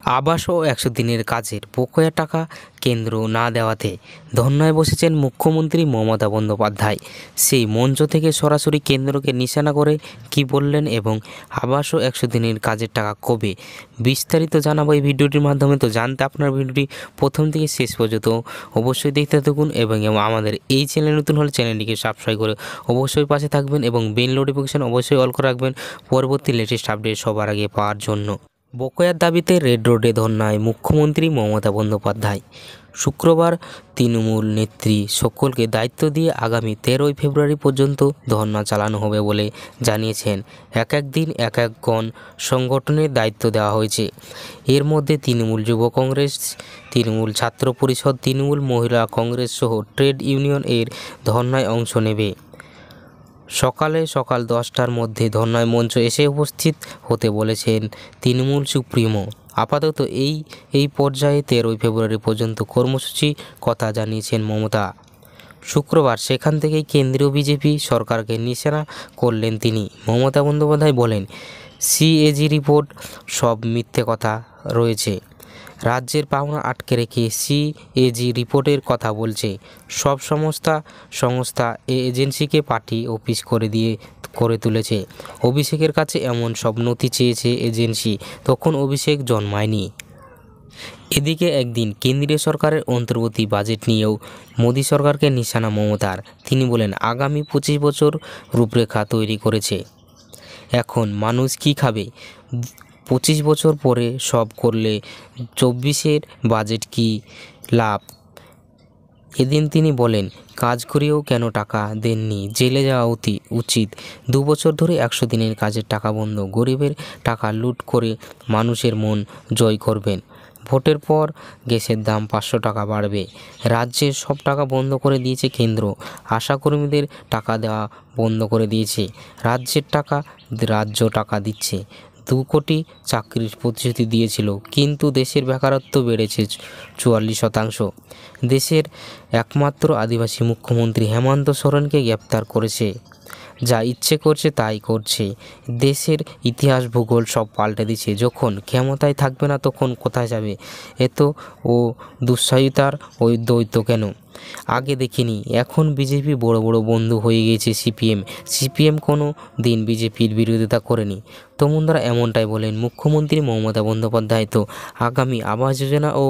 আবাস ও ১০০ দিনের কাজের বকেয়া টাকা কেন্দ্র না দেওয়াতে ধর্নায় বসেছেন মুখ্যমন্ত্রী মমতা বন্দ্যোপাধ্যায়। সেই মঞ্চ থেকে সরাসরি কেন্দ্রকে নিশানা করে কি বললেন এবং আবাস ও ১০০ দিনের কাজের টাকা কবে, বিস্তারিত জানাবো এই ভিডিওটির মাধ্যমে। তো জানতে আপনার ভিডিওটি প্রথম থেকে শেষ পর্যন্ত অবশ্যই দেখতে থাকুন এবং আমাদের এই চ্যানেল নতুন হলে চ্যানেলটিকে সাবস্ক্রাইব করে অবশ্যই পাশে থাকবেন এবং বেল নোটিফিকেশন অবশ্যই অল করে রাখবেন পরবর্তী লেটেস্ট আপডেট সবার আগে পাওয়ার জন্য। বকেয়ার দাবিতে রেড রোডে ধর্নায় মুখ্যমন্ত্রী মমতা বন্দ্যোপাধ্যায়। শুক্রবার তৃণমূল নেত্রী সকলকে দায়িত্ব দিয়ে আগামী 13ই ফেব্রুয়ারি পর্যন্ত ধর্না চালানো হবে বলে জানিয়েছেন। এক এক দিন এক এক গণ সংগঠনের দায়িত্ব দেওয়া হয়েছে। এর মধ্যে তৃণমূল যুব কংগ্রেস, তৃণমূল ছাত্র পরিষদ, তৃণমূল মহিলা কংগ্রেস সহ ট্রেড ইউনিয়ন এর ধর্নায় অংশ নেবে। সকাল 10টার মধ্যে ধর্নায় মঞ্চ এসে উপস্থিত হতে বলেছেন তৃণমূল সুপ্রিমো। আপাতত এই পর্যায়ে 13ই ফেব্রুয়ারি পর্যন্ত কর্মসূচি কথা জানিয়েছেন মমতা। শুক্রবার সেখান থেকেই কেন্দ্রীয় বিজেপি সরকারকে নিশানা করলেন তিনি। মমতা বন্দ্যোপাধ্যায় বলেন, সিএজি রিপোর্ট সব মিথ্যে কথা রয়েছে। রাজ্যের পাওনা আটকে রেখে সিএজি রিপোর্টের কথা বলছে। সব সংস্থা এজেন্সিকে পার্টি অফিস করে তুলেছে। অভিষেকের কাছে এমন সব নথি চেয়েছে এজেন্সি, তখন অভিষেক জন্মায়নি। এদিকে একদিন কেন্দ্রীয় সরকারের অন্তর্বর্তী বাজেট নিয়েও মোদী সরকারকে নিশানা মমতার। তিনি বলেন, আগামী 25 বছর রূপরেখা তৈরি করেছে। এখন মানুষ কি খাবে? 25 বছর পরে সব করলে 24-এর বাজেট কি লাভ? এদিন তিনি বলেন, কাজ করেও কেন টাকা দেননি? জেলে যাওয়া উচিত। 2 বছর ধরে 100 দিনের কাজের টাকা বন্ধ। গরিবের টাকা লুট করে মানুষের মন জয় করবেন। ভোটের পর গ্যাসের দাম 500 টাকা বাড়বে। রাজ্যের সব টাকা বন্ধ করে দিয়েছে কেন্দ্র। আশাকর্মীদের টাকা দেওয়া বন্ধ করে দিয়েছে। রাজ্য টাকা দিচ্ছে। 2 কোটি চাকরির প্রতিশ্রুতি দিয়েছিল, কিন্তু দেশের বেকারত্ব বেড়েছে 44%। দেশের একমাত্র আদিবাসী মুখ্যমন্ত্রী হেমন্ত সোরেনকে গ্রেপ্তার করেছে। যা ইচ্ছে করছে তাই করছে। দেশের ইতিহাস ভূগোল সব পাল্টে দিচ্ছে। যখন ক্ষমতায় থাকবে না তখন কোথায় যাবে? এত ও দুঃসাহতার ওই দ্বৈত কেন? আগে দেখিনি। এখন বিজেপি বড় বন্ধু হয়ে গিয়েছে সিপিএম কোনো দিন বিজেপির বিরোধিতা করেনি। তো বন্ধুরা, এমনটাই বলেন মুখ্যমন্ত্রী মমতা বন্দ্যোপাধ্যায়। তো আগামী আবাস যোজনা ও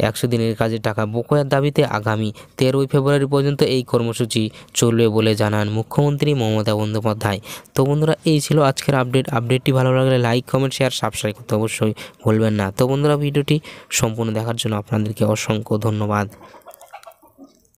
100 দিনের কাজের টাকা বকেয়ার দাবিতে আগামী 13ই ফেব্রুয়ারি পর্যন্ত এই কর্মসূচি চলবে বলে জানান মুখ্যমন্ত্রী মমতা বন্দ্যোপাধ্যায়। তো বন্ধুরা, এই ছিল আজকের আপডেটটি ভালো লাগলে লাইক, কমেন্ট, শেয়ার, সাবস্ক্রাইব করতে অবশ্যই ভুলবেন না। তো বন্ধুরা, ভিডিওটি সম্পূর্ণ দেখার জন্য আপনাদেরকে অসংখ্য ধন্যবাদ।